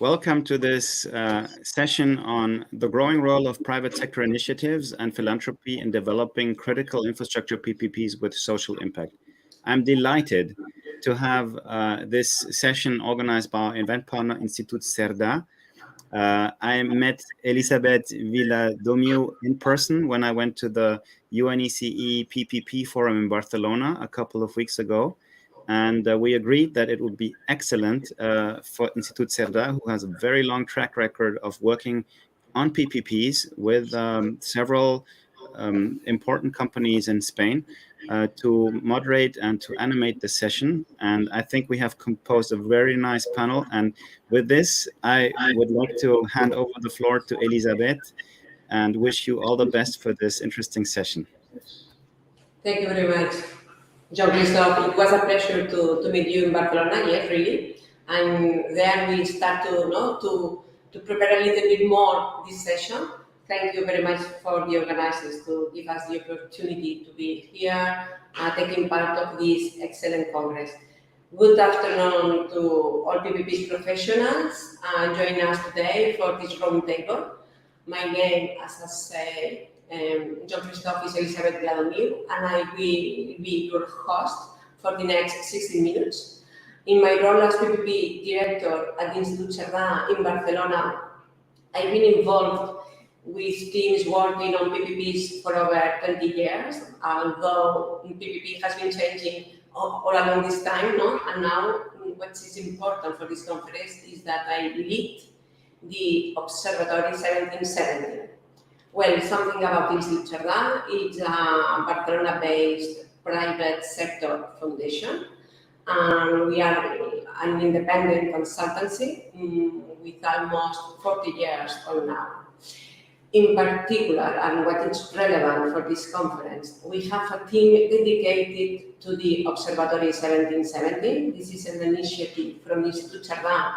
Welcome to this session on the growing role of private sector initiatives and philanthropy in developing critical infrastructure PPPs with social impact. I'm delighted to have this session organized by our event partner, Institut Cerda. I met Elisabeth Viladomiu in person when I went to the UNECE PPP Forum in Barcelona a couple of weeks ago. And we agreed that it would be excellent for Institut Cerda, who has a very long track record of working on PPPs with several important companies in Spain, to moderate and to animate the session. And I think we have composed a very nice panel. And with this, I would like to hand over the floor to Elisabeth and wish you all the best for this interesting session. Thank you very much, Jean-Christophe. It was a pleasure to meet you in Barcelona, yes, really. And there we start to prepare a little bit more this session. Thank you very much for the organizers to give us the opportunity to be here, taking part of this excellent Congress. Good afternoon to all PPPs professionals joining us today for this roundtable. My name, as I say, Jean-Christophe is Elisabeth Viladomiu, and I will be your host for the next 60 minutes. In my role as PPP director at Institut Cerda in Barcelona, I've been involved with teams working on PPPs for over 20 years, although PPP has been changing all along this time, no? And now what is important for this conference is that I lead the Observatory 1770. Well, something about Institut Cerda. It's a Barcelona-based private sector foundation, and we are an independent consultancy with almost 40 years old now. In particular, and what is relevant for this conference, we have a team dedicated to the Observatory 1770. This is an initiative from Institut Cerda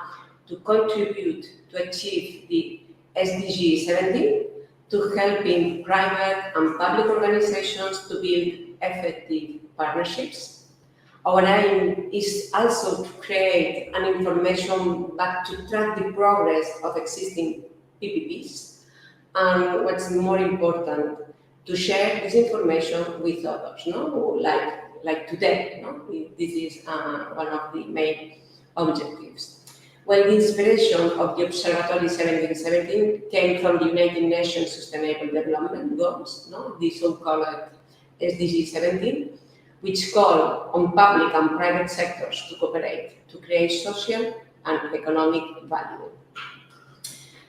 to contribute to achieve the SDG 17, to helping private and public organizations to build effective partnerships. Our aim is also to create an information back to track the progress of existing PPPs, and what's more important, to share this information with others, no? Like today, no? This is one of the main objectives. Well, the inspiration of the Observatory 1717 came from the United Nations Sustainable Development Goals, no? The so-called SDG 17, which call on public and private sectors to cooperate to create social and economic value.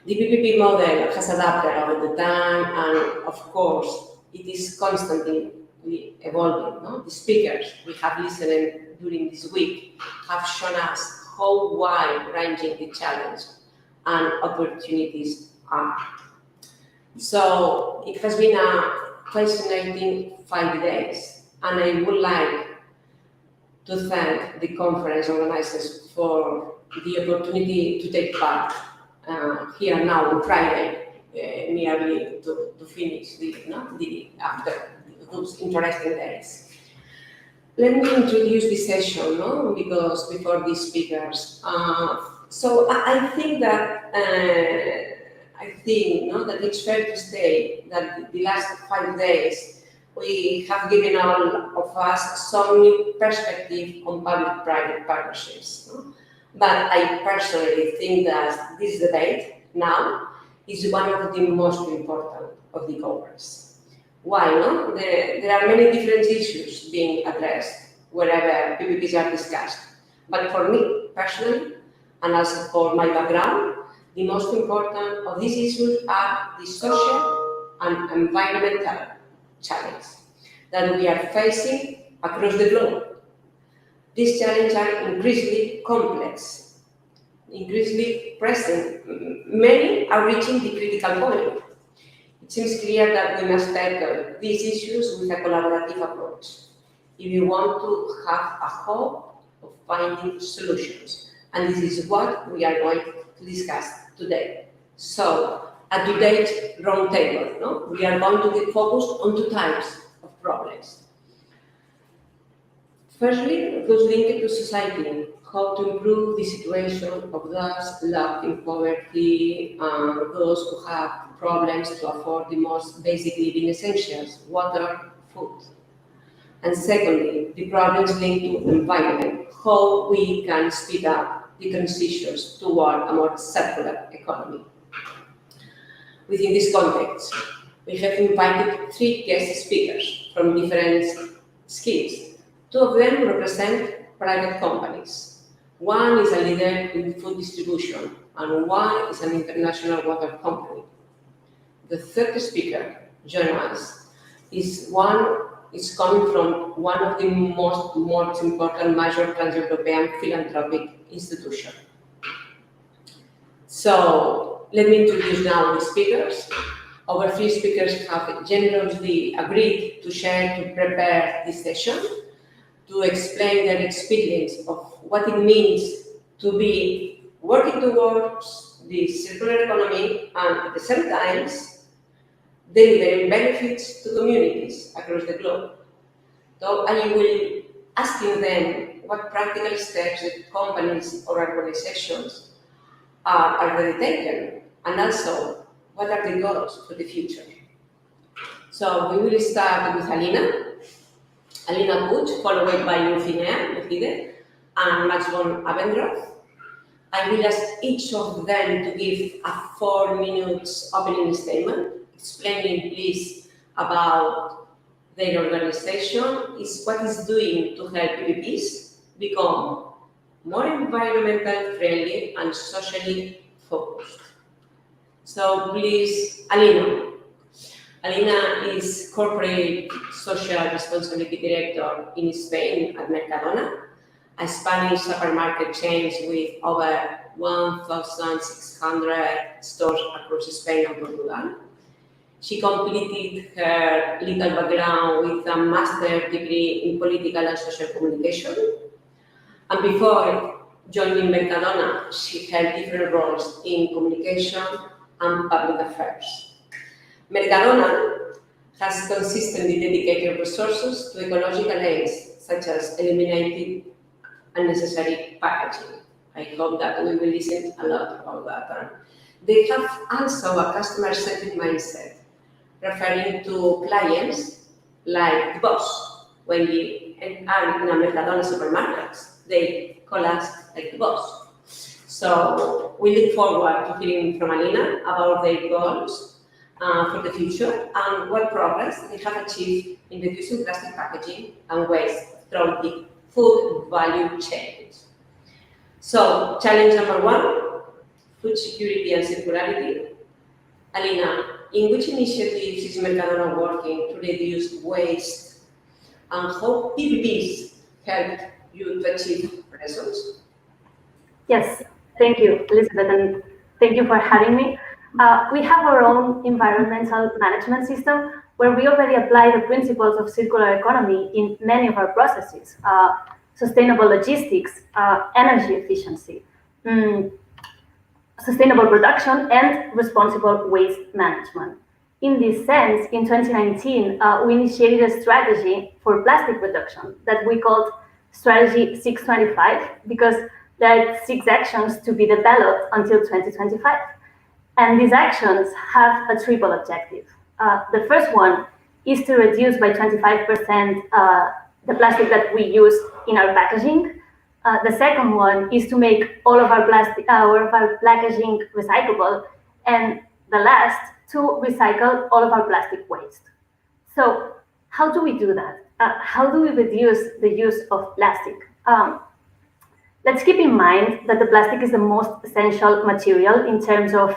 The PPP model has adapted over the time, and of course, it is constantly evolving. No? The speakers we have listened during this week have shown us how wide-ranging the challenge and opportunities are. So it has been a fascinating 5 days, and I would like to thank the conference organizers for the opportunity to take part here now on Friday, nearly to finish after those interesting days. Let me introduce this session, no? Because before these speakers. So I think that that it's fair to say that the last 5 days we have given all of us some new perspective on public-private partnerships. No? But I personally think that this debate now is one of the most important of the Congress. Why? No? There are many different issues being addressed wherever PPPs are discussed. But for me, personally, and also for my background, the most important of these issues are the social and environmental challenges that we are facing across the globe. These challenges are increasingly complex, increasingly present. Many are reaching the critical point. It seems clear that we must tackle these issues with a collaborative approach if we want to have a hope of finding solutions. And this is what we are going to discuss today. So, at today's roundtable, no? We are going to get focused on 2 types of problems. Firstly, those linked to society. how to improve the situation of those locked in poverty, those who have problems to afford the most basic living essentials, water, food. And secondly, the problems linked to environment, how we can speed up the transitions toward a more circular economy. Within this context, we have invited 3 guest speakers from different skills. 2 of them represent private companies. One is a leader in food distribution, and one is an international water company. The third speaker, joining us, is coming from one of the most important major trans-European philanthropic institutions. So let me introduce now the speakers. Our 3 speakers have generously agreed to prepare this session, to explain their experience of what it means to be working towards the circular economy and at the same time delivering benefits to communities across the globe. So I will asking them what practical steps that companies or organizations are already taken, and also what are the goals for the future. So we will start with Alina Puig, followed by Lucide and Maxwell Allen. I will ask each of them to give a 4 minutes opening statement, explaining please about their organization, what it's doing to help PPPs become more environmental friendly and socially focused. So please, Alina. Alina is Corporate Social Responsibility Director in Spain at Mercadona, a Spanish supermarket chain with over 1,600 stores across Spain and Portugal. She completed her legal background with a master's degree in political and social communication. And before joining Mercadona, she held different roles in communication and public affairs. Mercadona has consistently dedicated resources to ecological aims, such as eliminating unnecessary packaging. I hope that we will listen a lot about that. They have also a customer-centric mindset, referring to clients like the boss. When we are in a Mercadona supermarkets, they call us like the boss. So we look forward to hearing from Alina about their goals for the future and what progress they have achieved in reducing plastic packaging and waste through the food value chain. So, challenge number 1, food security and circularity. Alina, in which initiatives is Mercadona working to reduce waste and how PPPs help you to achieve results? Yes, thank you, Elizabeth, and thank you for having me. We have our own environmental management system where we already apply the principles of circular economy in many of our processes. Sustainable logistics, energy efficiency, sustainable production, and responsible waste management. In this sense, in 2019, we initiated a strategy for plastic reduction that we called Strategy 625 because there are 6 actions to be developed until 2025. And these actions have a triple objective. The first one is to reduce by 25% the plastic that we use in our packaging. The second one is to make all of our packaging recyclable. And the last, to recycle all of our plastic waste. So how do we do that? How do we reduce the use of plastic? Let's keep in mind that the plastic is the most essential material in terms of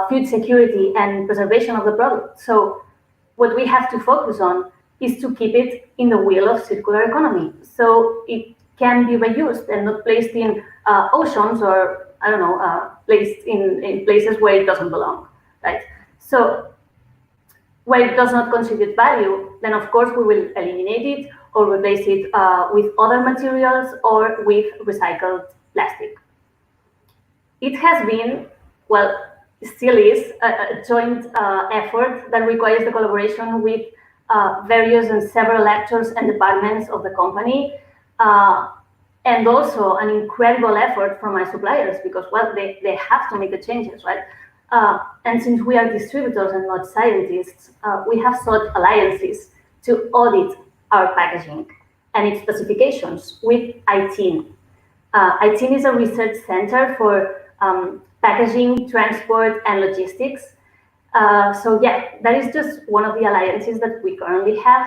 food security and preservation of the product. So what we have to focus on is to keep it in the wheel of circular economy. So it can be reused and not placed in oceans or, I don't know, placed in places where it doesn't belong, right? So where it does not contribute value, then of course we will eliminate it or replace it with other materials or with recycled plastic. It has been, well, still is a joint effort that requires the collaboration with various and several actors and departments of the company. and also an incredible effort from my suppliers because, well, they have to make the changes, right? And since we are distributors and not scientists, we have sought alliances to audit our packaging and its specifications with ITIN. ITIN is a research center for packaging, transport, and logistics. So yeah, that is just one of the alliances that we currently have.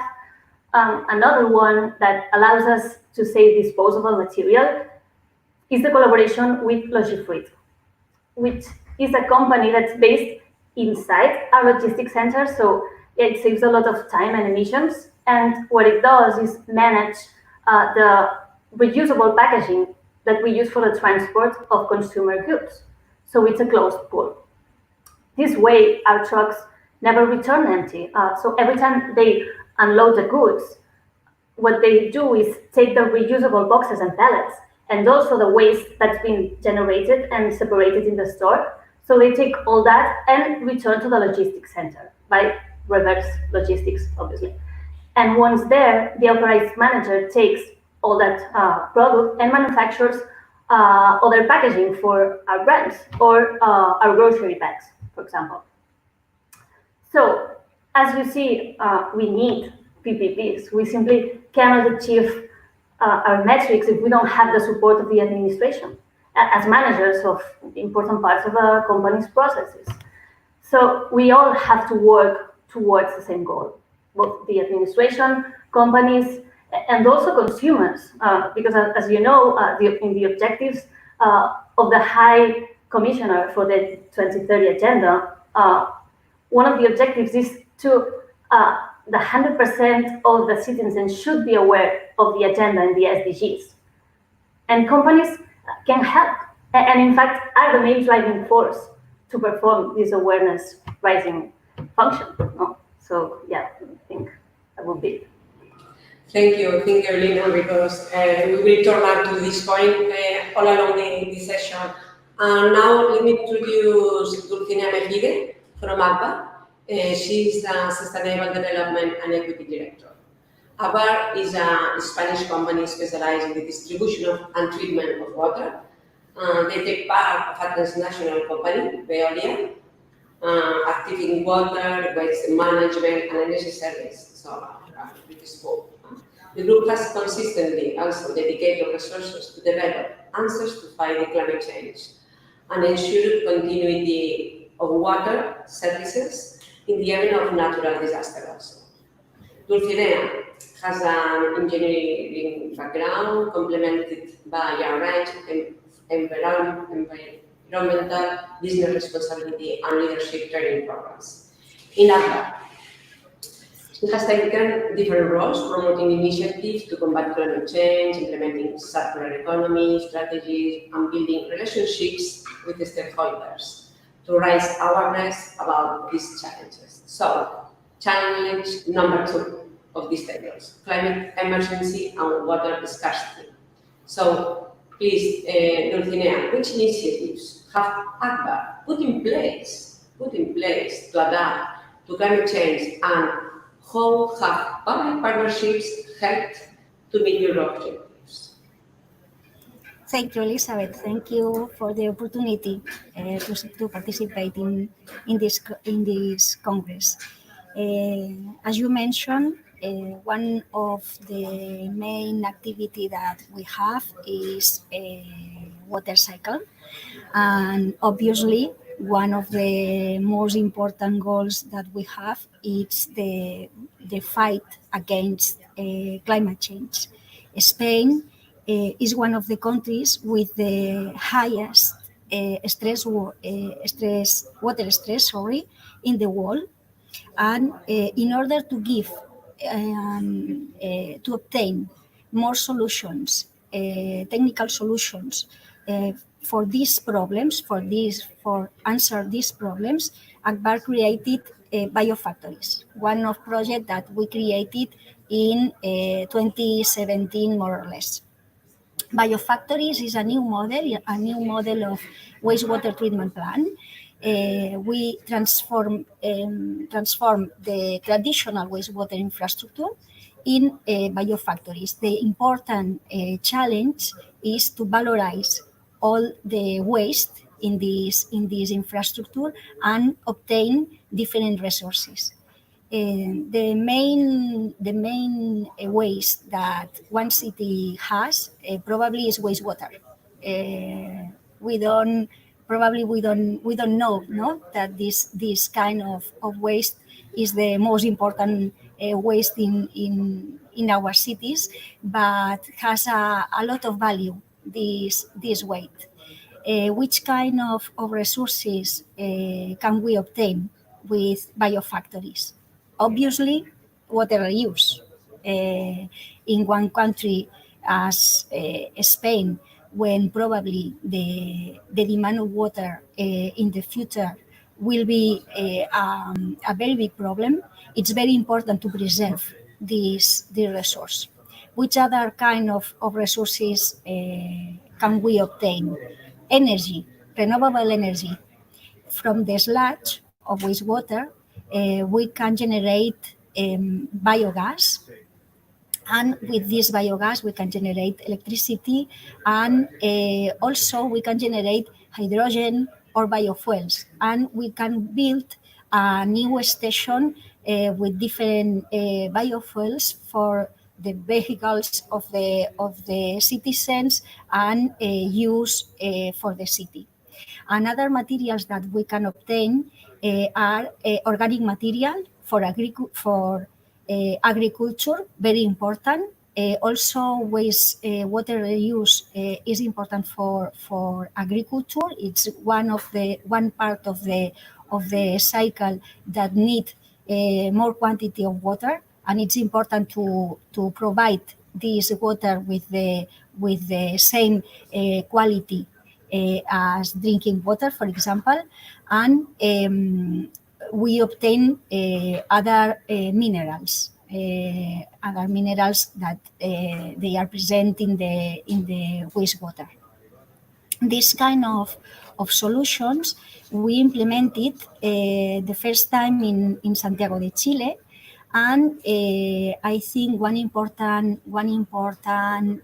Another one that allows us to save disposable material is the collaboration with Logifruit, which is a company that's based inside our logistics center. So it saves a lot of time and emissions. And what it does is manage the reusable packaging that we use for the transport of consumer goods. So it's a closed pool. This way, our trucks never return empty. So every time they unload the goods, what they do is take the reusable boxes and pallets, and also the waste that's been generated and separated in the store. So they take all that and return to the logistics center by reverse logistics, obviously. And once there, the authorized manager takes all that product and manufactures other packaging for our brands or our grocery bags, for example. So as you see, we need PPPs. We simply cannot achieve our metrics if we don't have the support of the administration as managers of important parts of a company's processes. So we all have to work towards the same goal, both the administration, companies, and also consumers, because as you know, in the objectives of the High Commissioner for the 2030 Agenda, one of the objectives is to the 100% of the citizens should be aware of the agenda and the SDGs. And companies can help, and in fact are the main driving force to perform this awareness raising function. No? So yeah, I think that would be it. Thank you, Lina, because we will turn back to this point all along the session. Now let me introduce Dulcinea Mejide from WAPPP. She's the Sustainable Development and Equity Director. WAPPP is a Spanish company specialized in the distribution of and treatment of water. They take part of a transnational company, Veolia, active in water, waste management, and energy service. So pretty small. The group has consistently also dedicated resources to develop answers to fight the climate change and ensure continuity of water services in the event of natural disaster also. Dulcinea has an engineering background complemented by a range of environmental, business responsibility, and leadership training programs. In WAPPP, she has taken different roles, promoting initiatives to combat climate change, implementing circular economy strategies, and building relationships with the stakeholders to raise awareness about these challenges. So, challenge number 2 of these tables, climate emergency and water scarcity. So, please, Dulcinea, which initiatives have WAPPP put in place to adapt to climate change, and how have public partnerships helped to meet your objectives? Thank you, Elizabeth. Thank you for the opportunity to participate in this Congress. As you mentioned, one of the main activity that we have is a water cycle, and obviously one of the most important goals that we have is the fight against climate change. Spain is one of the countries with the highest water stress in the world, and in order to give to obtain more solutions, technical solutions for these problems, for answer these problems, WAPPP created biofactories. One of project that we created in 2017, more or less. Biofactories is a new model of wastewater treatment plant. We transform the traditional wastewater infrastructure in biofactories. The important challenge is to valorize all the waste in this infrastructure and obtain different resources. The main waste that one city has probably is wastewater. We don't know, no, that this kind of waste is the most important waste in our cities, but has a lot of value, this waste. Which kind of resources can we obtain with biofactories? Obviously, water reuse. In one country as Spain, when probably the demand of water in the future will be a very big problem, it's very important to preserve this resource. Which other kind of resources can we obtain? Energy, renewable energy. From the sludge of wastewater, we can generate biogas, and with this biogas we can generate electricity, and also we can generate hydrogen or biofuels, and we can build a new station with different biofuels for the vehicles of the citizens and use for the city. And other materials that we can obtain are organic material for agriculture, very important. Also, water reuse is important for agriculture. It's one part of the cycle that need more quantity of water, and it's important to provide this water with the same quality as drinking water, for example, and we obtain other minerals that they are present in the wastewater. This kind of solutions we implemented the first time in Santiago de Chile, and I think one important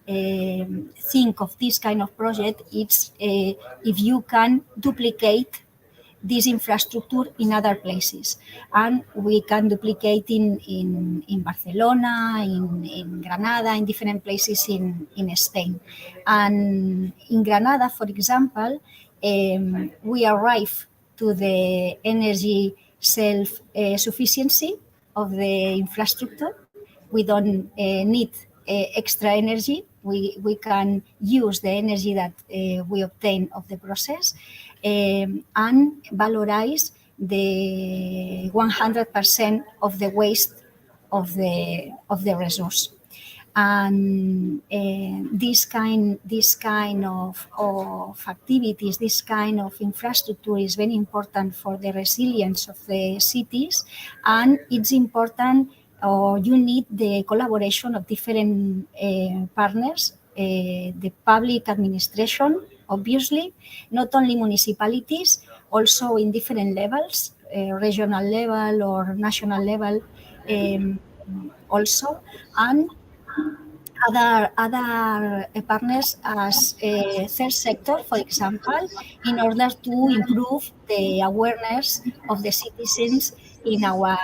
thing of this kind of project is if you can duplicate this infrastructure in other places, and we can duplicate in Barcelona, in Granada, in different places in Spain. And in Granada, for example, we arrive to the energy self-sufficiency of the infrastructure. We don't need extra energy. We can use the energy that we obtain of the process and valorize the 100% of the waste of the resource. And this kind of activities, this kind of infrastructure is very important for the resilience of the cities, and it's important, or you need the collaboration of different partners, the public administration, obviously, not only municipalities, also in different levels, regional level or national level also, and other partners as third sector, for example, in order to improve the awareness of the citizens in our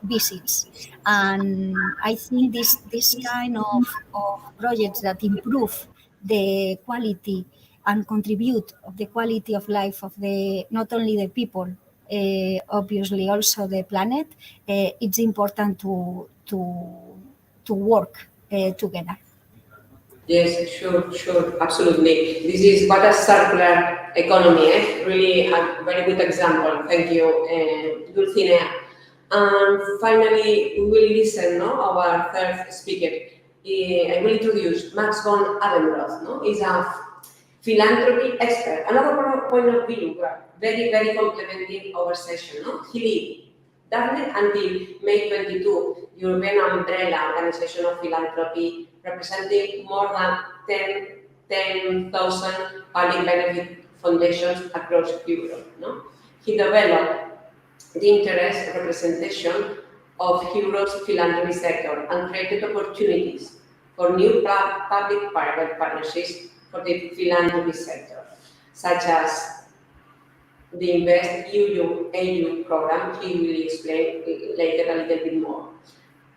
visits. And I think this kind of projects that improve the quality and contribute of the quality of life of not only the people, obviously also the planet, it's important to work together. Yes, sure, absolutely. This is what a circular economy, really a very good example. Thank you, Dulcinea. And finally, we will listen, our third speaker. I will introduce Maxwell Allen. He's a philanthropy expert. Another point of view, very, very complementing our session. He Daphne until May 22, European umbrella organization of philanthropy, representing more than 10,000 public benefit foundations across Europe. He developed the interest representation of Europe's philanthropy sector and created opportunities for new public-private partnerships for the philanthropy sector, such as the Invest EU program. He will explain later a little bit more.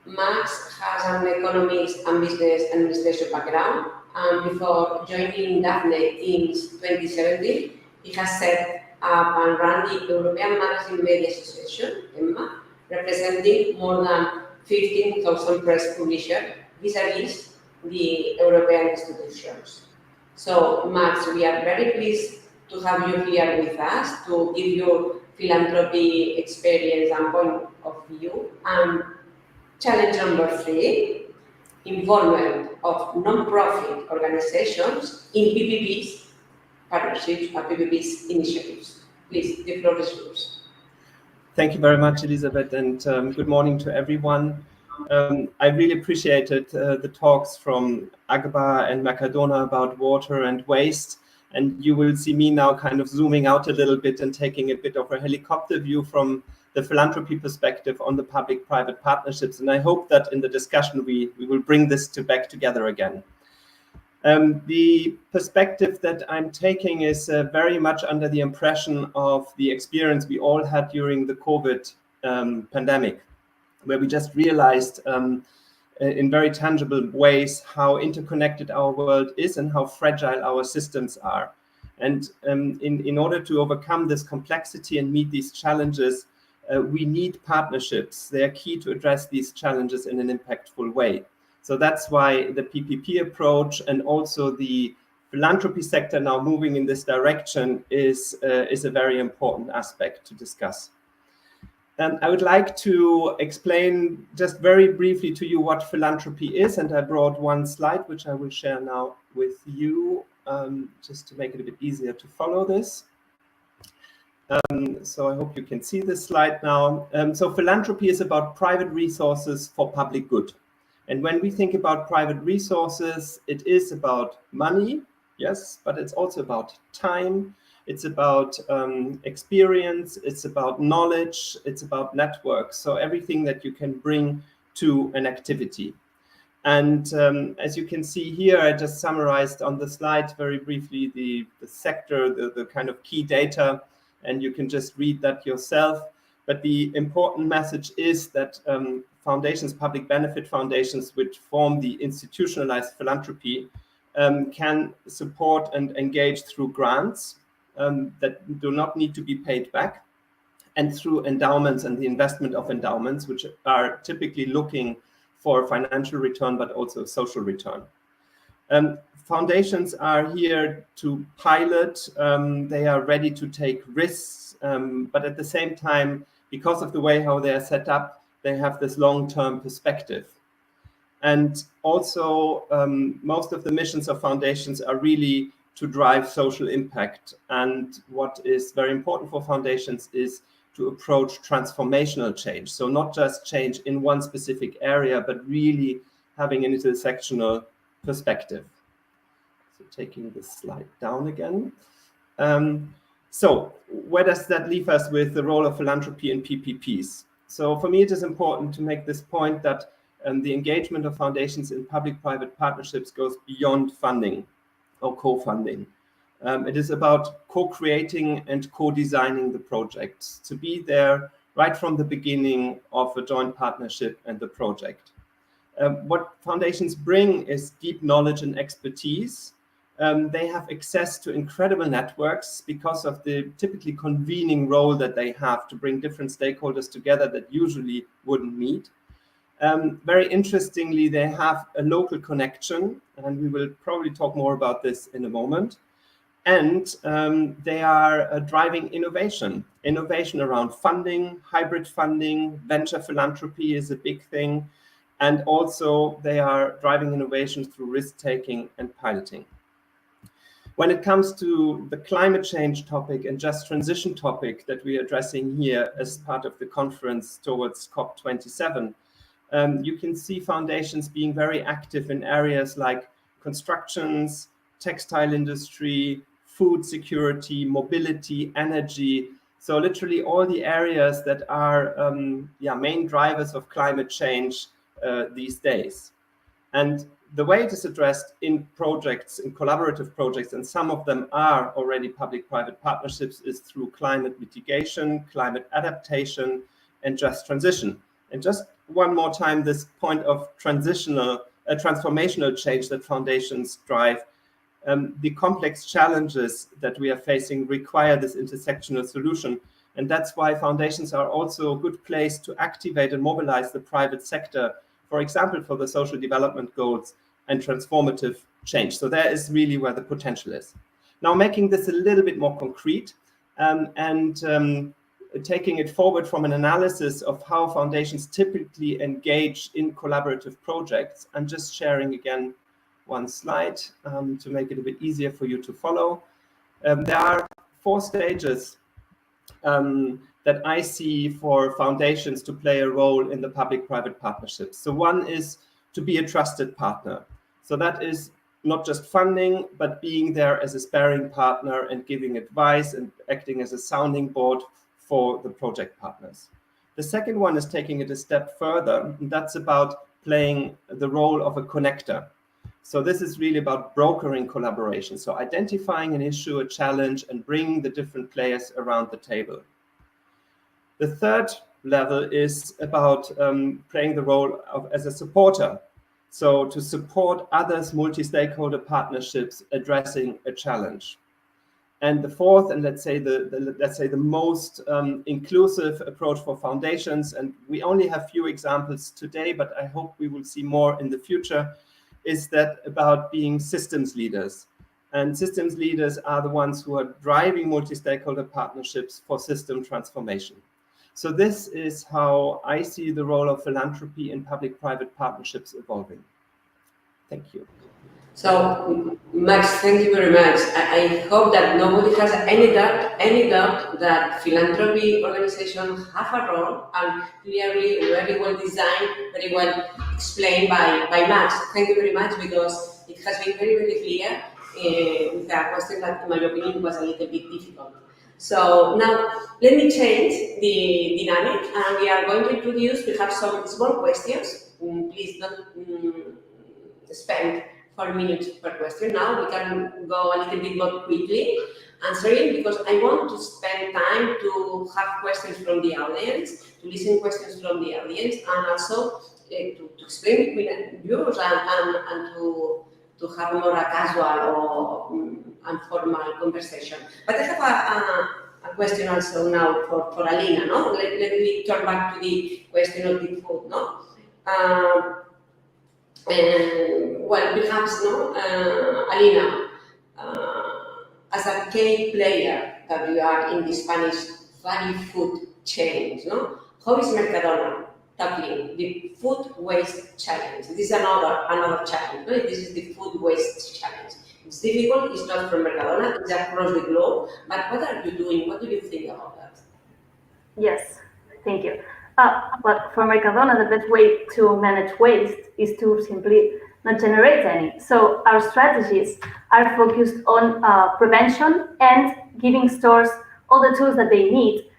Max has an economics and business administration background, and before joining Daphne in 2017, he has set up and run the European Magazine Media Association, EMMA, representing more than 15,000 press publishers vis-à-vis the European institutions. So, Max, we are very pleased to have you here with us to give your philanthropy experience and point of view. And challenge number 3, involvement of non-profit organizations in PPPs, partnerships, or PPPs initiatives. Please, the floor is yours. Thank you very much, Elizabeth, and good morning to everyone. I really appreciated the talks from Agba and Macadona about water and waste, and you will see me now kind of zooming out a little bit and taking a bit of a helicopter view from the philanthropy perspective on the public-private partnerships, and I hope that in the discussion we will bring this back together again. The perspective that I'm taking is very much under the impression of the experience we all had during the COVID pandemic, where we just realized in very tangible ways how interconnected our world is and how fragile our systems are. And in order to overcome this complexity and meet these challenges, we need partnerships. They are key to address these challenges in an impactful way. So that's why the PPP approach and also the philanthropy sector now moving in this direction is a very important aspect to discuss. I would like to explain just very briefly to you what philanthropy is, and I brought one slide which I will share now with you just to make it a bit easier to follow this. So I hope you can see this slide now. So philanthropy is about private resources for public good. And when we think about private resources, it is about money, yes, but it's also about time, it's about experience, it's about knowledge, it's about networks. So everything that you can bring to an activity. And as you can see here, I just summarized on the slide very briefly the sector, the kind of key data, and you can just read that yourself. But the important message is that foundations, public benefit foundations, which form the institutionalized philanthropy, can support and engage through grants that do not need to be paid back, and through endowments and the investment of endowments, which are typically looking for financial return, but also social return. Foundations are here to pilot, they are ready to take risks, but at the same time, because of the way how they are set up, they have this long-term perspective. And also, most of the missions of foundations are really to drive social impact. And what is very important for foundations is to approach transformational change. So not just change in one specific area, but really having an intersectional perspective. So taking this slide down again. So where does that leave us with the role of philanthropy in PPPs? So for me, it is important to make this point that the engagement of foundations in public-private partnerships goes beyond funding or co-funding. It is about co-creating and co-designing the projects, to be there right from the beginning of a joint partnership and the project. What foundations bring is deep knowledge and expertise. They have access to incredible networks because of the typically convening role that they have to bring different stakeholders together that usually wouldn't meet. Very interestingly, they have a local connection, and we will probably talk more about this in a moment. And they are driving innovation around funding, hybrid funding, venture philanthropy is a big thing. And also they are driving innovation through risk-taking and piloting. When it comes to the climate change topic and just transition topic that we are addressing here as part of the conference towards COP27, you can see foundations being very active in areas like constructions, textile industry, food security, mobility, energy. So literally all the areas that are main drivers of climate change these days. And the way it is addressed in projects, in collaborative projects, and some of them are already public-private partnerships, is through climate mitigation, climate adaptation, and just transition. And just one more time, this point of transformational change that foundations drive. The complex challenges that we are facing require this intersectional solution. And that's why foundations are also a good place to activate and mobilize the private sector, for example, for the social development goals and transformative change. So that is really where the potential is. Now, making this a little bit more concrete and taking it forward from an analysis of how foundations typically engage in collaborative projects, I'm just sharing again one slide to make it a bit easier for you to follow. There are 4 stages that I see for foundations to play a role in the public-private partnerships. So one is to be a trusted partner. So that is not just funding, but being there as a sparring partner and giving advice and acting as a sounding board for the project partners. The second one is taking it a step further, and that's about playing the role of a connector. So this is really about brokering collaboration. So identifying an issue, a challenge, and bringing the different players around the table. The third level is about playing the role as a supporter. So to support others' multi-stakeholder partnerships addressing a challenge. And the fourth, and let's say the most inclusive approach for foundations, and we only have few examples today, but I hope we will see more in the future, is that about being systems leaders. And systems leaders are the ones who are driving multi-stakeholder partnerships for system transformation. So this is how I see the role of philanthropy in public-private partnerships evolving. Thank you. So, Max, thank you very much. I hope that nobody has any doubt that philanthropy organizations have a role, and clearly very well designed, very well explained by Max. Thank you very much, because it has been very, very clear with a question that, in my opinion, was a little bit difficult. So now, let me change the dynamic, and we are going to introduce, we have some small questions. Please don't spend 4 minutes per question. Now we can go a little bit more quickly answering, because I want to spend time to have questions from the audience, to listen questions from the audience, and also to explain between views and to have more a casual or informal conversation. But I have a question also now for Alina. No? Let me turn back to the question of the food. No? Well, perhaps, no, Alina, as a key player that you are in the Spanish value food chain, no? How is Mercadona tackling the food waste challenge? This is another challenge. No? This is the food waste challenge. It's difficult. It's not from Mercadona. It's across the globe. But what are you doing? What do you think about that? Yes, thank you. But for Mercadona, the best way to manage waste is to simply not generate any. So our strategies are focused on prevention and giving stores all the tools that they need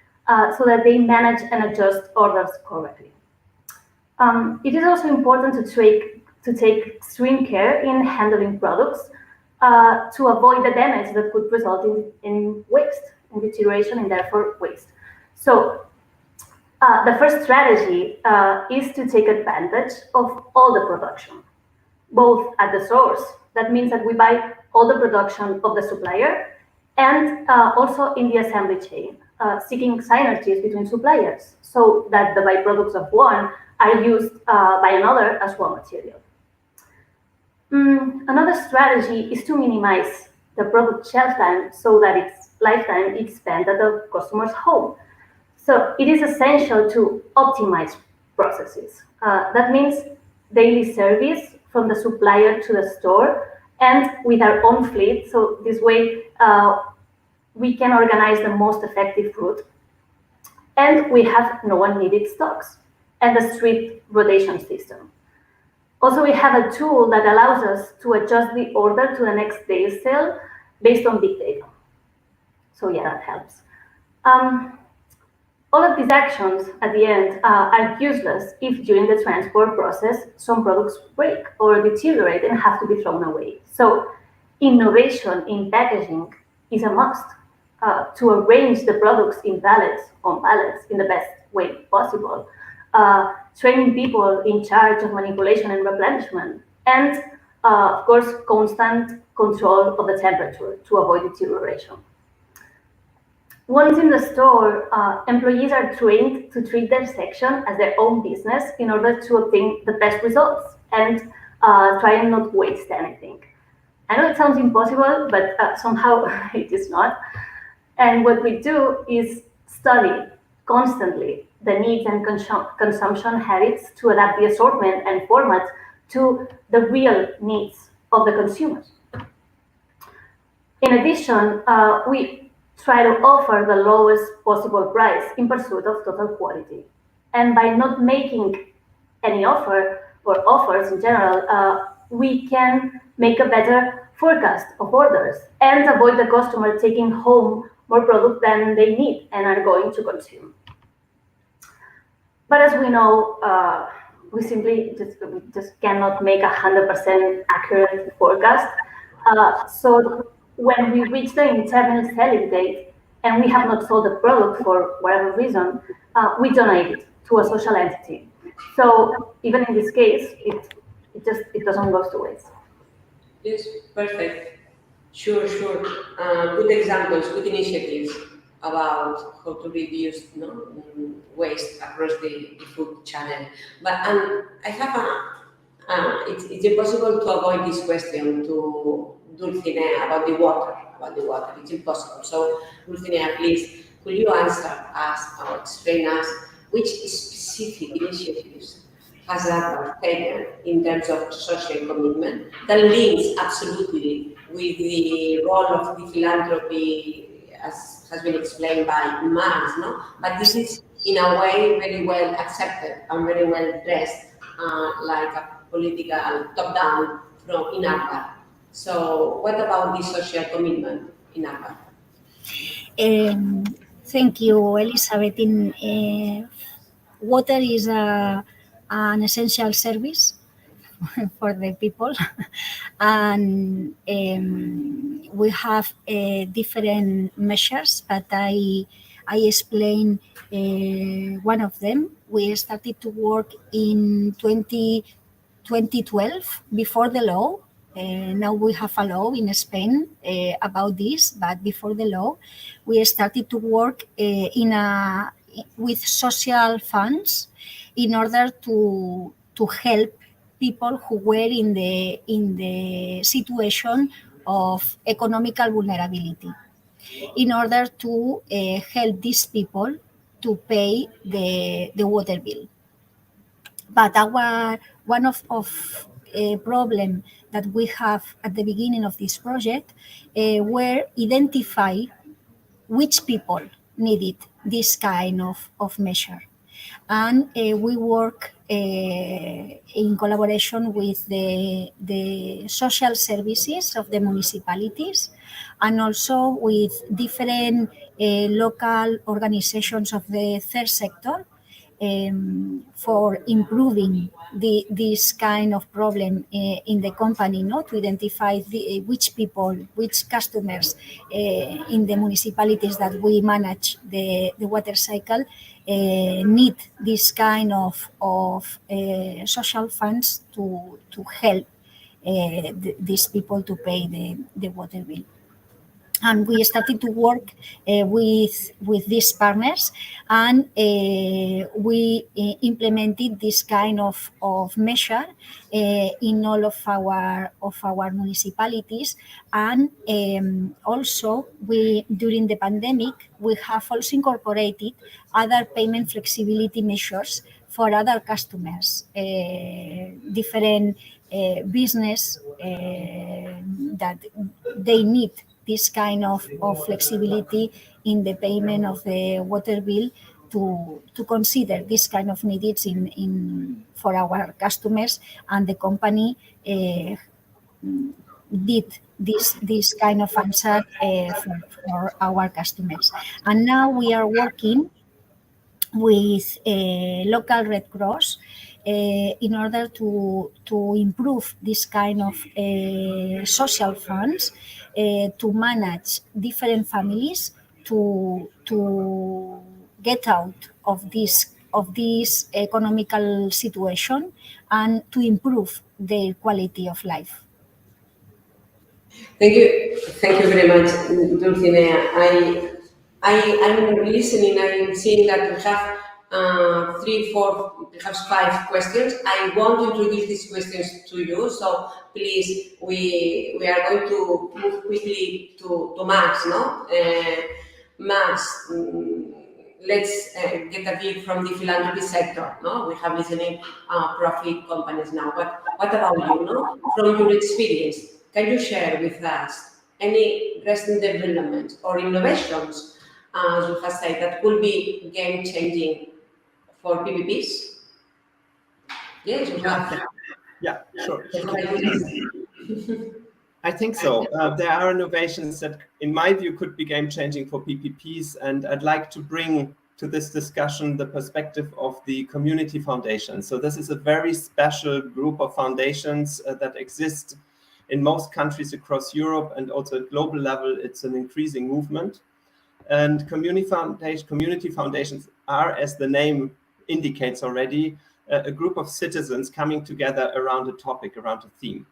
so that they manage and adjust orders correctly. It is also important to take extreme care in handling products to avoid the damage that could result in waste, in deterioration, and therefore waste. So the first strategy is to take advantage of all the production, both at the source. That means that we buy all the production of the supplier, and also in the assembly chain, seeking synergies between suppliers so that the byproducts of one are used by another as raw material. Another strategy is to minimize the product shelf time so that its lifetime is spent at the customer's home. So it is essential to optimize processes. That means daily service from the supplier to the store and with our own fleet. So this way we can organize the most effective route. And we have no unneeded stocks and a strict rotation system. Also, we have a tool that allows us to adjust the order to the next day's sale based on big data. So yeah, that helps. All of these actions at the end are useless if during the transport process some products break or deteriorate and have to be thrown away. So innovation in packaging is a must to arrange the products in pallets, on pallets, in the best way possible. Training people in charge of manipulation and replenishment, and of course, constant control of the temperature to avoid deterioration. Once in the store, employees are trained to treat their section as their own business in order to obtain the best results and try and not waste anything. I know it sounds impossible, but somehow it is not. And what we do is study constantly the needs and consumption habits to adapt the assortment and formats to the real needs of the consumers. In addition, we try to offer the lowest possible price in pursuit of total quality. And by not making any offer or offers in general, we can make a better forecast of orders and avoid the customer taking home more product than they need and are going to consume. But as we know, we simply just cannot make 100% accurate forecast. So when we reach the internal selling date and we have not sold the product for whatever reason, we donate it to a social entity. So even in this case, it doesn't go to waste. Yes, perfect. Sure. Good examples, good initiatives about how to reduce waste across the food channel. But I have it's impossible to avoid this question to Dulcinea about the water. It's impossible. So Dulcinea, please, could you answer us or explain us which specific initiatives has that taken in terms of social commitment that links absolutely with the role of the philanthropy, as has been explained by Mars, no? But this is in a way very well accepted and very well dressed, like a political top-down from in APPA. So what about the social commitment in APPA? Thank you, Elizabeth. Water is an essential service for the people, and we have different measures, but I explain one of them. We started to work in 2012 before the law. Now we have a law in Spain about this, but before the law, we started to work with social funds in order to help people who were in the situation of economical vulnerability, in order to help these people to pay the water bill. But one of problem that we have at the beginning of this project were identify which people needed this kind of measure. And we work in collaboration with the social services of the municipalities, and also with different local organizations of the third sector for improving this kind of problem in the company, to identify which people, which customers in the municipalities that we manage the water cycle need this kind of social funds to help these people to pay the water bill. And we started to work with these partners, and we implemented this kind of measure in all of our municipalities. And also, during the pandemic, we have also incorporated other payment flexibility measures for other customers, different business that they need this kind of flexibility in the payment of the water bill to consider this kind of needs for our customers. And the company did this kind of answer for our customers. And now we are working with local Red Cross in order to improve this kind of social funds to manage different families to get out of this economical situation and to improve their quality of life. Thank you very much, Dulcinea. I'm listening. I'm seeing that we have 3, 4, perhaps 5 questions. I want to introduce these questions to you. So please, we are going to move quickly to Max. No, Max. Let's get a view from the philanthropy sector. No, we have listening profit companies now. But what about you? No, from your experience, can you share with us any recent developments or innovations, as you have said, that could be game changing for PPPs? Yes, you have. Yeah, sure. I think so. There are innovations that, in my view, could be game-changing for PPPs, and I'd like to bring to this discussion the perspective of the community foundation. So this is a very special group of foundations that exist in most countries across Europe, and also at global level, it's an increasing movement. And community foundations are, as the name indicates already, a group of citizens coming together around a topic, around a theme.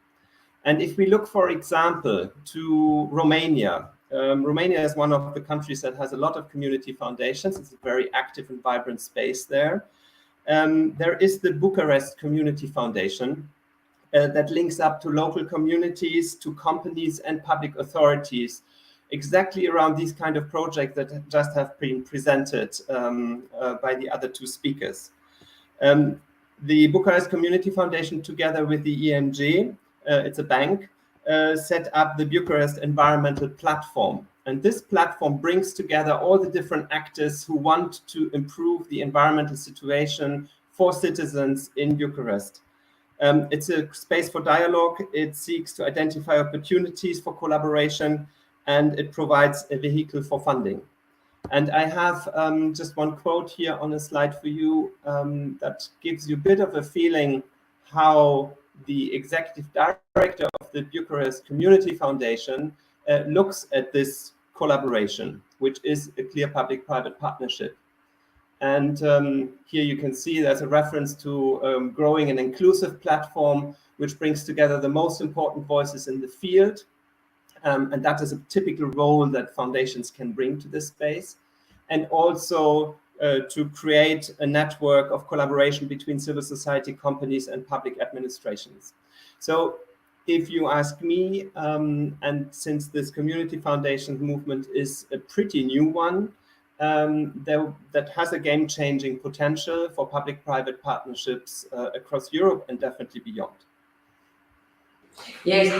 And if we look, for example, to Romania, Romania is one of the countries that has a lot of community foundations. It's a very active and vibrant space there. There is the Bucharest Community Foundation that links up to local communities, to companies and public authorities, exactly around these kind of projects that just have been presented by the other 2 speakers. The Bucharest Community Foundation, together with the EMG, it's a bank, set up the Bucharest Environmental Platform. And this platform brings together all the different actors who want to improve the environmental situation for citizens in Bucharest. It's a space for dialogue. It seeks to identify opportunities for collaboration, and it provides a vehicle for funding. And I have just one quote here on a slide for you that gives you a bit of a feeling how the executive director of the Bucharest Community Foundation looks at this collaboration, which is a clear public-private partnership. And here you can see there's a reference to growing an inclusive platform, which brings together the most important voices in the field. And that is a typical role that foundations can bring to this space. And also to create a network of collaboration between civil society, companies, and public administrations. So if you ask me, and since this community foundation movement is a pretty new one, that has a game-changing potential for public-private partnerships across Europe and definitely beyond. Yes,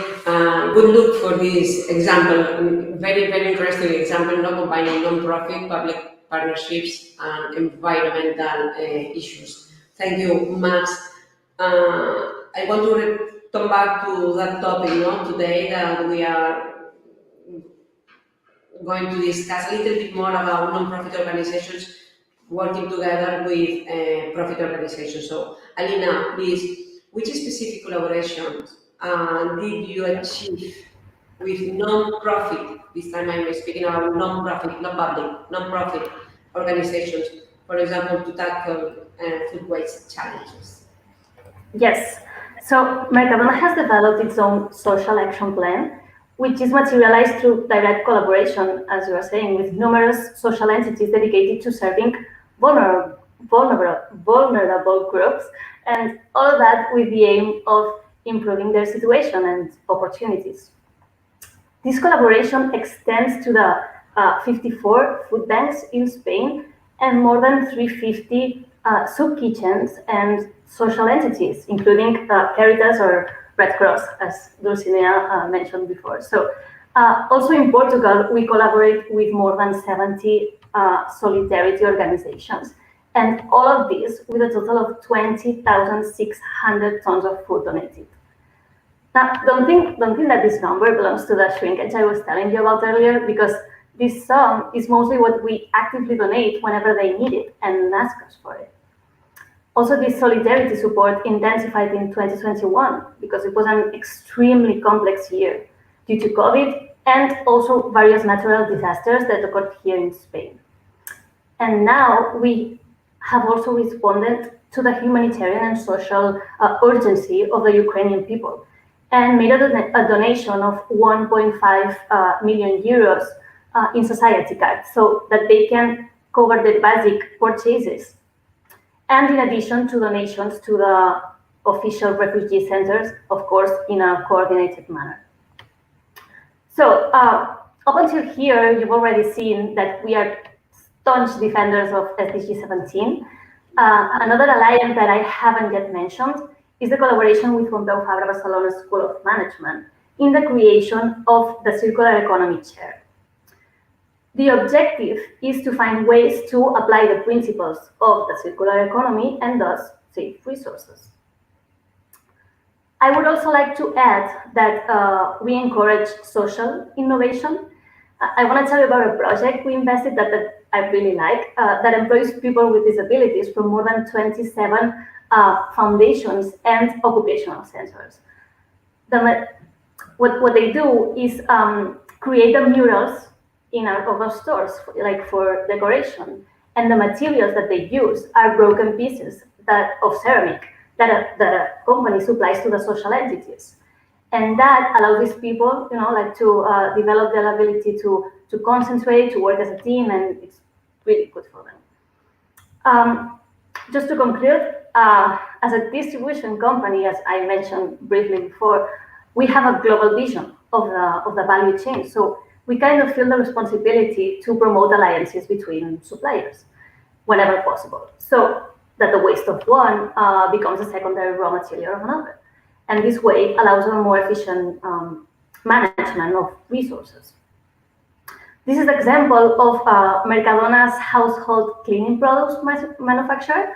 good look for this example. Very, very interesting example, not combining non-profit, public partnerships, and environmental issues. Thank you, Max. I want to return back to that topic, today that we are going to discuss a little bit more about non-profit organizations working together with profit organizations. So, Alina, please, which specific collaborations did you achieve with non-profit? This time I'm speaking about non-profit, not public, non-profit organizations, for example, to tackle food waste challenges. Yes. So Mercadona has developed its own social action plan, which is materialized through direct collaboration, as you are saying, with numerous social entities dedicated to serving vulnerable groups, and all of that with the aim of improving their situation and opportunities. This collaboration extends to the 54 food banks in Spain and more than 350 soup kitchens and social entities, including Caritas or Red Cross, as Dulcinea mentioned before. So also in Portugal, we collaborate with more than 70 solidarity organizations, and all of this with a total of 20,600 tons of food donated. Now, don't think that this number belongs to the shrinkage I was telling you about earlier, because this sum is mostly what we actively donate whenever they need it and ask us for it. Also, this solidarity support intensified in 2021 because it was an extremely complex year due to COVID and also various natural disasters that occurred here in Spain. And now we have also responded to the humanitarian and social urgency of the Ukrainian people and made a donation of 1.5 million euros in society cards so that they can cover their basic purchases. And in addition to donations to the official refugee centers, of course, in a coordinated manner. So up until here, you've already seen that we are staunch defenders of SDG 17. Another alliance that I haven't yet mentioned is the collaboration with Pompeu Fabra Barcelona School of Management in the creation of the Circular Economy Chair. The objective is to find ways to apply the principles of the circular economy and thus save resources. I would also like to add that we encourage social innovation. I want to tell you about a project we invested that I really like, that employs people with disabilities from more than 27 foundations and occupational centers. What they do is create the murals in our stores, like for decoration, and the materials that they use are broken pieces of ceramic that a company supplies to the social entities. And that allows these people, to develop their ability to concentrate, to work as a team, and it's really good for them. Just to conclude, as a distribution company, as I mentioned briefly before, we have a global vision of the value chain. So we kind of feel the responsibility to promote alliances between suppliers whenever possible, so that the waste of one becomes a secondary raw material of another. And this way allows a more efficient management of resources. This is an example of Mercadona's household cleaning products manufacturer,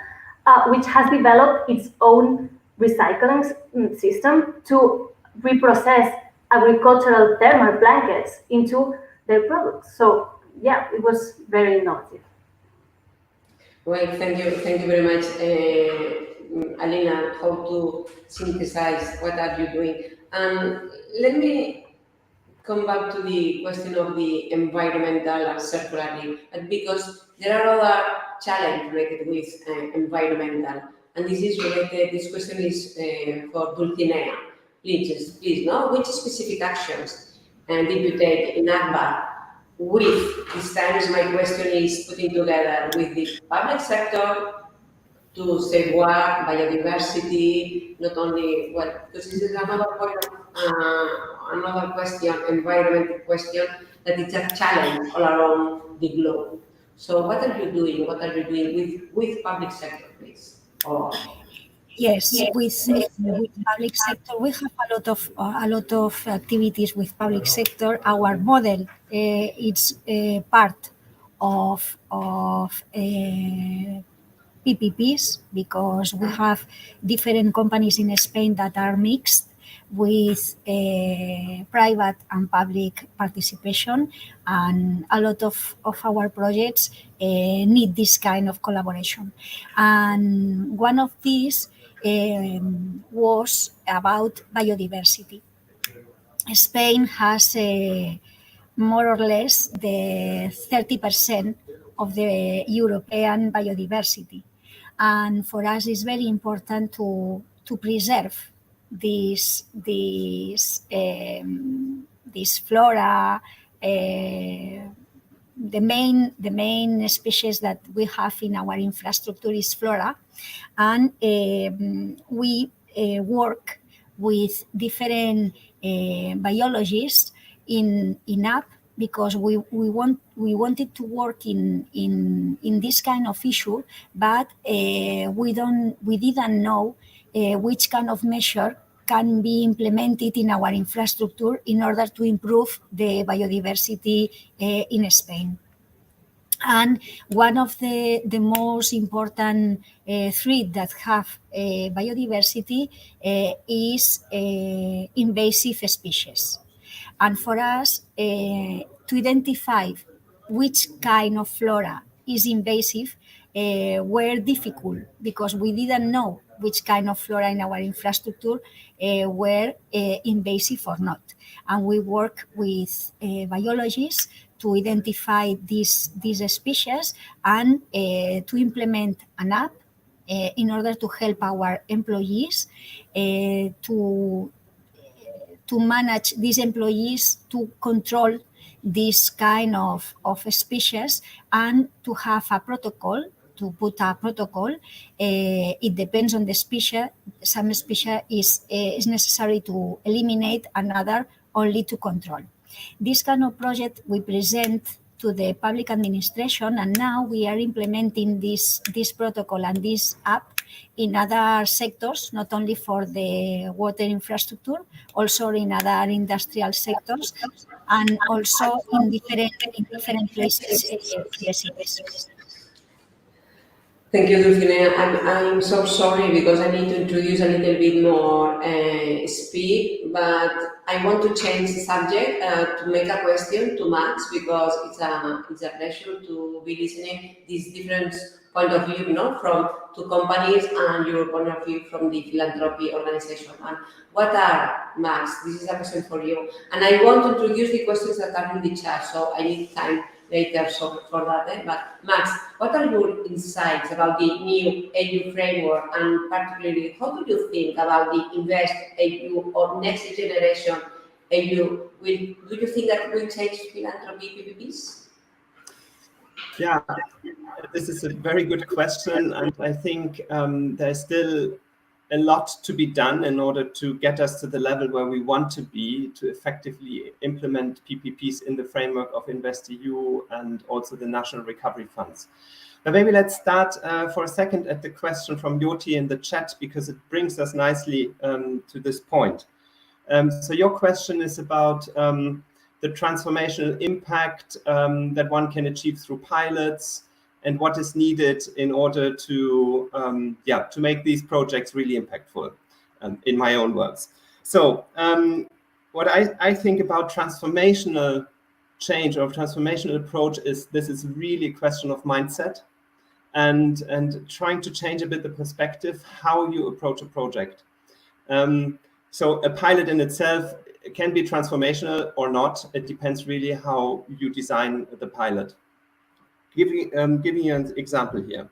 which has developed its own recycling system to reprocess agricultural thermal blankets into their products. So yeah, it was very innovative. Well, thank you very much, Alina, how to synthesize what are you doing. Let me come back to the question of the environmental and circularity, because there are other challenges related with environmental, and this question is for Dulcinea. Please, no? Which specific actions did you take in APPP with, this time my question is putting together with the public sector to safeguard biodiversity, not only, well, because this is another point of, another question, environmental question, that it's a challenge all around the globe. So what are you doing? What are you doing with public sector, please? Yes, with public sector, we have a lot of activities with public sector. Our model it's part of PPPs, because we have different companies in Spain that are mixed with private and public participation, and a lot of our projects need this kind of collaboration. And one of these was about biodiversity. Spain has more or less the 30% of the European biodiversity, and for us it's very important to preserve this flora. The main species that we have in our infrastructure is flora, and we work with different biologists in APPP, because we wanted to work in this kind of issue, but we didn't know which kind of measure can be implemented in our infrastructure in order to improve the biodiversity in Spain. And one of the most important threats that have biodiversity is invasive species. And for us to identify which kind of flora is invasive were difficult because we didn't know which kind of flora in our infrastructure were invasive or not. And we work with biologists to identify these species and to implement an app in order to help our employees to manage these employees to control this kind of species and to have a protocol, to put a protocol. It depends on the species. Some species is necessary to eliminate, another only to control. This kind of project we present to the public administration, and now we are implementing this protocol and this app in other sectors, not only for the water infrastructure, also in other industrial sectors, and also in different places in the cities. Thank you, Dulcine. I'm so sorry because I need to introduce a little bit more speed, but I want to change the subject to make a question to Max because it's a pleasure to be listening these different point of view, from two companies and your point of view from the philanthropy organization. And what are, Max? This is a question for you. And I want to introduce the questions that are in the chat, so I need time later for that. But Max, what are your insights about the new EU framework, and particularly how do you think about the Invest EU or Next Generation EU? Do you think that will change philanthropy PPPs? Yeah, this is a very good question, and I think there's still a lot to be done in order to get us to the level where we want to be to effectively implement PPPs in the framework of InvestEU and also the national recovery funds. But maybe let's start for a second at the question from Yoti in the chat, because it brings us nicely to this point. So your question is about the transformational impact that one can achieve through pilots, and what is needed in order to make these projects really impactful, in my own words. So what I think about transformational change or transformational approach is this is really a question of mindset and trying to change a bit the perspective, how you approach a project. So a pilot in itself can be transformational or not. It depends really how you design the pilot. Giving you an example here.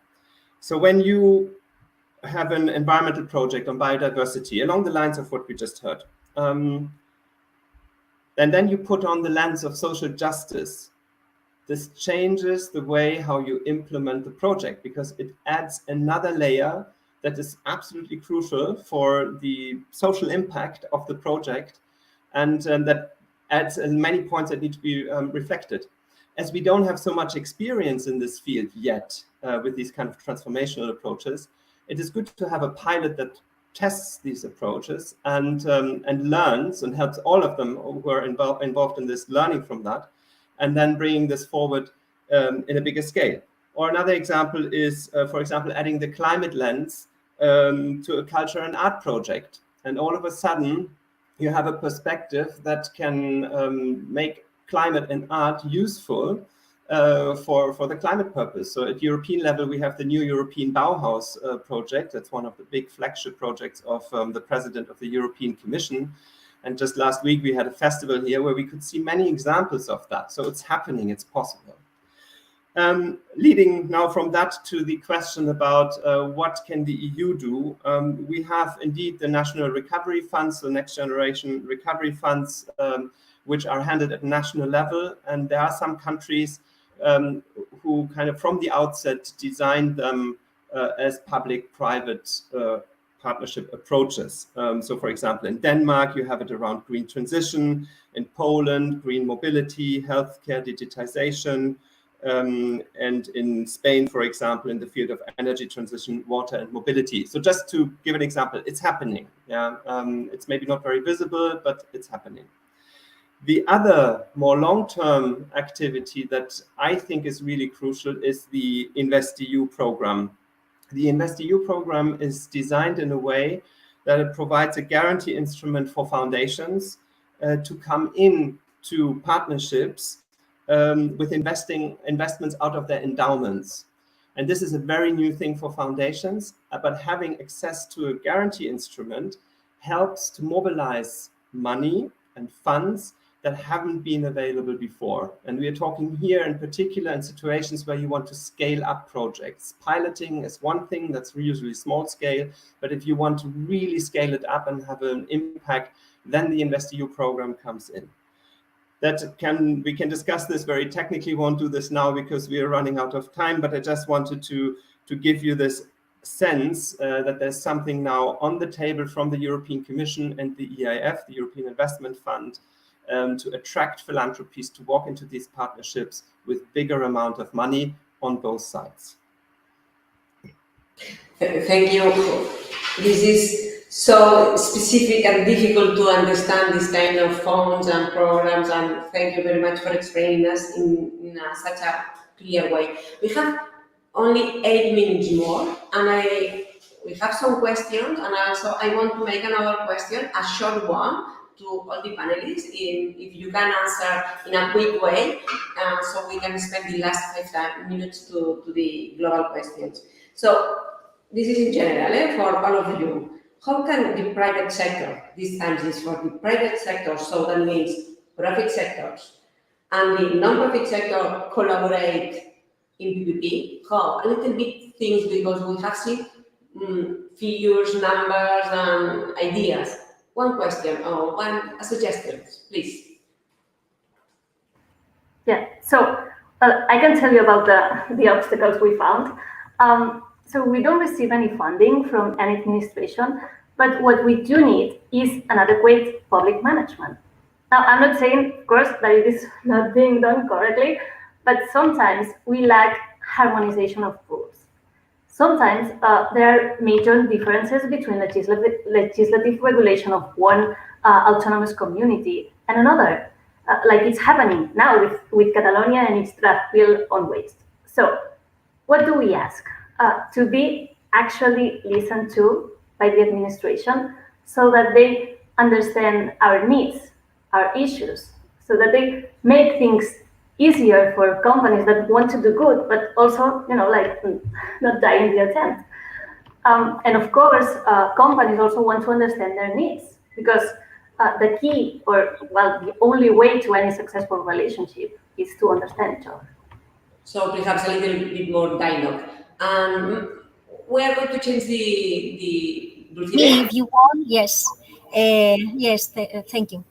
So when you have an environmental project on biodiversity along the lines of what we just heard, and then you put on the lens of social justice, this changes the way how you implement the project, because it adds another layer that is absolutely crucial for the social impact of the project, and that adds many points that need to be reflected. As we don't have so much experience in this field yet with these kind of transformational approaches, it is good to have a pilot that tests these approaches and learns and helps all of them who are involved in this learning from that, and then bringing this forward in a bigger scale. Or another example is, for example, adding the climate lens to a culture and art project. And all of a sudden, you have a perspective that can make climate and art useful for the climate purpose. So at European level, we have the new European Bauhaus project. That's one of the big flagship projects of the president of the European Commission. And just last week, we had a festival here where we could see many examples of that. So it's happening, it's possible. Leading now from that to the question about what can the EU do, we have indeed the national recovery funds, the next generation recovery funds, which are handled at national level. And there are some countries who kind of from the outset designed them as public-private partnership approaches. So for example, in Denmark, you have it around green transition, in Poland, green mobility, healthcare, digitization, and in Spain, for example, in the field of energy transition, water and mobility. So just to give an example, it's happening. Yeah, it's maybe not very visible, but it's happening. The other more long-term activity that I think is really crucial is the InvestEU program. The InvestEU program is designed in a way that it provides a guarantee instrument for foundations to come in to partnerships with investments out of their endowments. And this is a very new thing for foundations, but having access to a guarantee instrument helps to mobilize money and funds that haven't been available before. And we are talking here in particular in situations where you want to scale up projects. Piloting is one thing that's usually small scale, but if you want to really scale it up and have an impact, then the InvestEU program comes in. We can discuss this very technically, won't do this now because we are running out of time, but I just wanted to give you this sense that there's something now on the table from the European Commission and the EIF, the European Investment Fund, to attract philanthropies to walk into these partnerships with bigger amount of money on both sides. Thank you. This is so specific and difficult to understand this kind of funds and programs, and thank you very much for explaining us in such a clear way. We have only 8 minutes more, and we have some questions, and also I want to make another question, a short one, to all the panelists, if you can answer in a quick way, so we can spend the last 5 minutes to the global questions. So this is in general for all of you. How can the private sector, this time is for the private sector, so that means profit sectors, and the non-profit sector collaborate in PPP? How? A little bit things, because we have seen figures, numbers, and ideas. One question or one suggestion, please. Yeah, so I can tell you about the obstacles we found. So we don't receive any funding from any administration, but what we do need is an adequate public management. Now, I'm not saying, of course, that it is not being done correctly, but sometimes we lack harmonization of rules. Sometimes there are major differences between legislative regulation of one autonomous community and another, like it's happening now with Catalonia and its draft bill on waste. So what do we ask? To be actually listened to by the administration so that they understand our needs, our issues, so that they make things easier for companies that want to do good, but also, like not die in the attempt. And of course, companies also want to understand their needs, because the key, the only way to any successful relationship is to understand each other. So perhaps a little bit more dialogue. We are going to change the Me, if you want, yes. Thank you.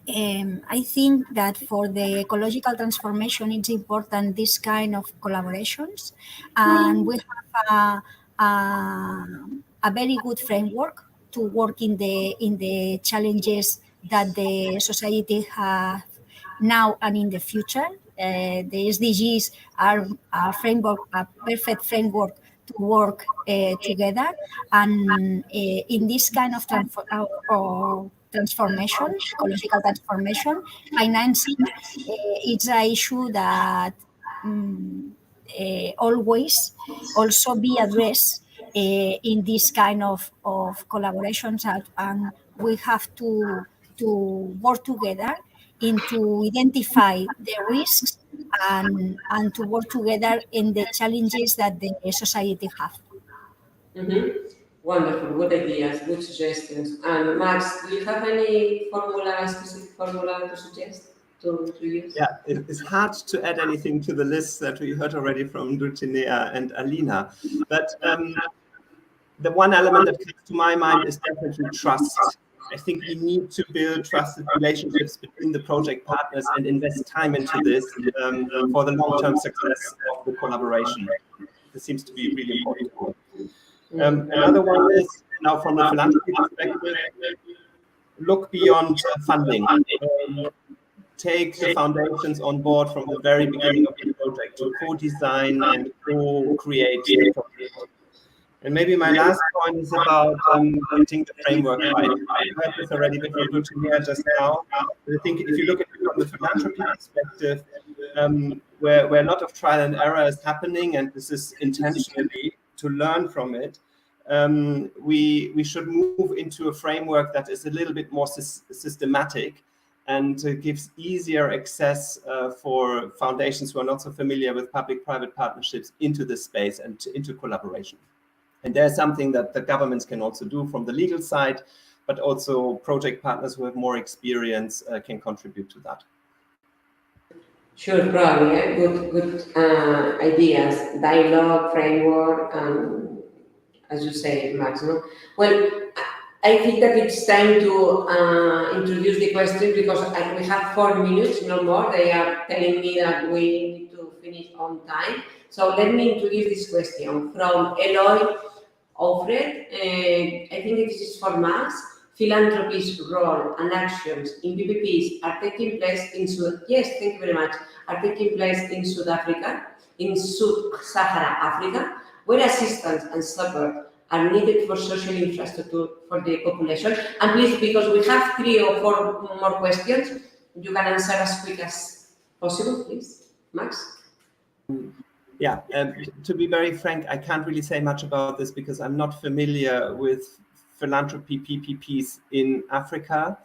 I think that for the ecological transformation, it's important this kind of collaborations, and we have a very good framework to work in the challenges that the society have now and in the future. The SDGs are a perfect framework to work together, and in this kind of transformation, ecological transformation, financing it's an issue that always also be addressed in this kind of collaborations, and we have to work together to identify the risks and to work together in the challenges that the society have. Mm-hmm. Wonderful, good ideas, good suggestions. And Max, do you have any specific formula to suggest to use? Yeah, it's hard to add anything to the list that we heard already from Dulcinea and Alina. But the one element that comes to my mind is definitely trust. I think we need to build trusted relationships between the project partners and invest time into this for the long-term success of the collaboration. This seems to be really important. Another one is, now from the philanthropy perspective, look beyond funding. Take the foundations on board from the very beginning of the project to co-design and co-create the project. And maybe my last point is about getting the framework right. You heard this already before Dulcinea just now. I think if you look at it from the philanthropy perspective, where a lot of trial and error is happening, and this is intentionally to learn from it, we should move into a framework that is a little bit more systematic and gives easier access for foundations who are not so familiar with public-private partnerships into this space and into collaboration. And there's something that the governments can also do from the legal side, but also project partners who have more experience can contribute to that. Sure, probably. Good ideas, dialogue, framework, as you say, Max. No? Well, I think that it's time to introduce the question, because we have 4 minutes, no more. They are telling me that we need to finish on time. So let me introduce this question from Eloy Alfred. I think this is for Max. Philanthropy's role and actions in PPPs are taking place in are taking place in South Africa, in Sub-Saharan Africa, where assistance and support are needed for social infrastructure for the population. And please, because we have 3 or 4 more questions, you can answer as quick as possible, please. Max? Yeah, to be very frank, I can't really say much about this because I'm not familiar with philanthropy PPPs in Africa.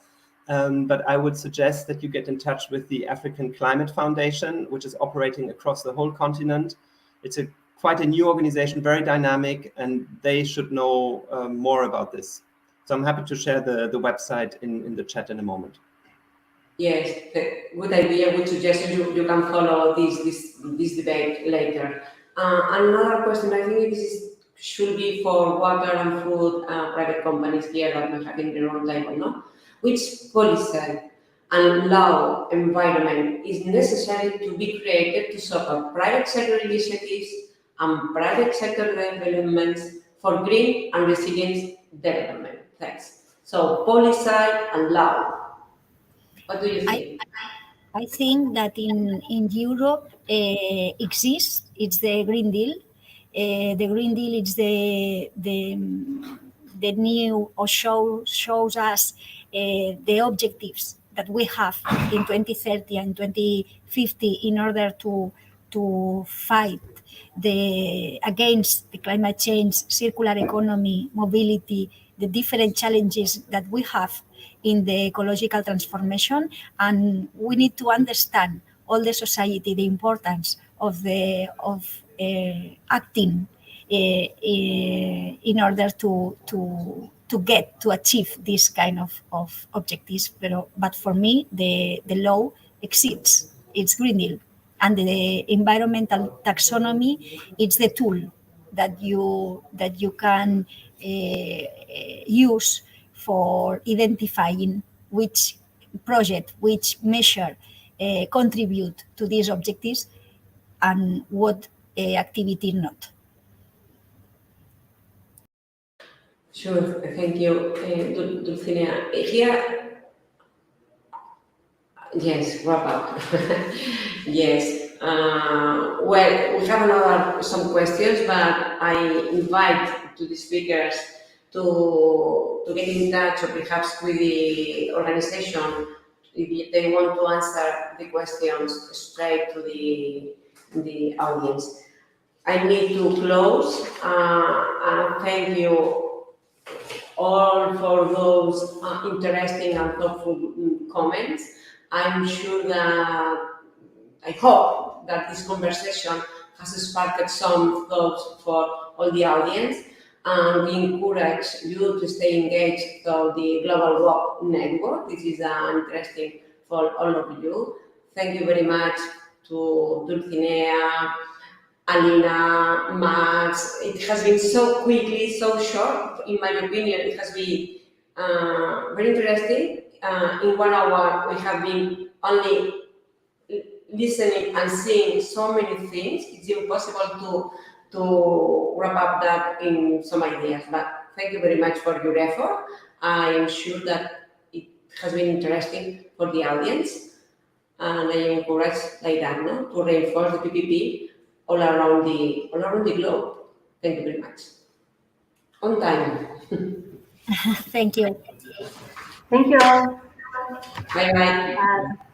But I would suggest that you get in touch with the African Climate Foundation, which is operating across the whole continent. It's quite a new organization, very dynamic, and they should know more about this. So I'm happy to share the website in the chat in a moment. Yes, good idea, good suggestion. You can follow this debate later. Another question, I think should be for water and food private companies here that we have in the round table, no? Which policy and law environment is necessary to be created to support private sector initiatives and private sector developments for green and resilient development? Thanks. So policy and law. What do you think? I think that in Europe exists. It's the Green Deal. The Green Deal is the new or shows us the objectives that we have in 2030 and 2050 in order to fight against the climate change, circular economy, mobility, the different challenges that we have in the ecological transformation. And we need to understand all the society, the importance of acting in order to achieve this kind of objectives. But for me, the law exists. It's Green Deal. And the environmental taxonomy, it's the tool that you can use for identifying which project, which measure contribute to these objectives and what activity not. Sure, thank you, Dulcinea. Here, yes, wrap up. Yes. Well, we have some questions, but I invite the speakers to get in touch, or perhaps with the organization, if they want to answer the questions straight to the audience. I need to close, and thank you all for those interesting and thoughtful comments. I'm sure that, I hope that this conversation has sparked some thoughts for all the audience, and we encourage you to stay engaged through the Global WAPPP network. This is interesting for all of you. Thank you very much to Dulcinea, Alina, Max. It has been so quickly, so short. In my opinion, it has been very interesting. In 1 hour, we have been only listening and seeing so many things. It's impossible to wrap up that in some ideas. But thank you very much for your effort. I am sure that it has been interesting for the audience, and I encourage like that, no, to reinforce the PPP all around the globe. Thank you very much. On time. Thank you. Thank you all. Bye-bye. Bye.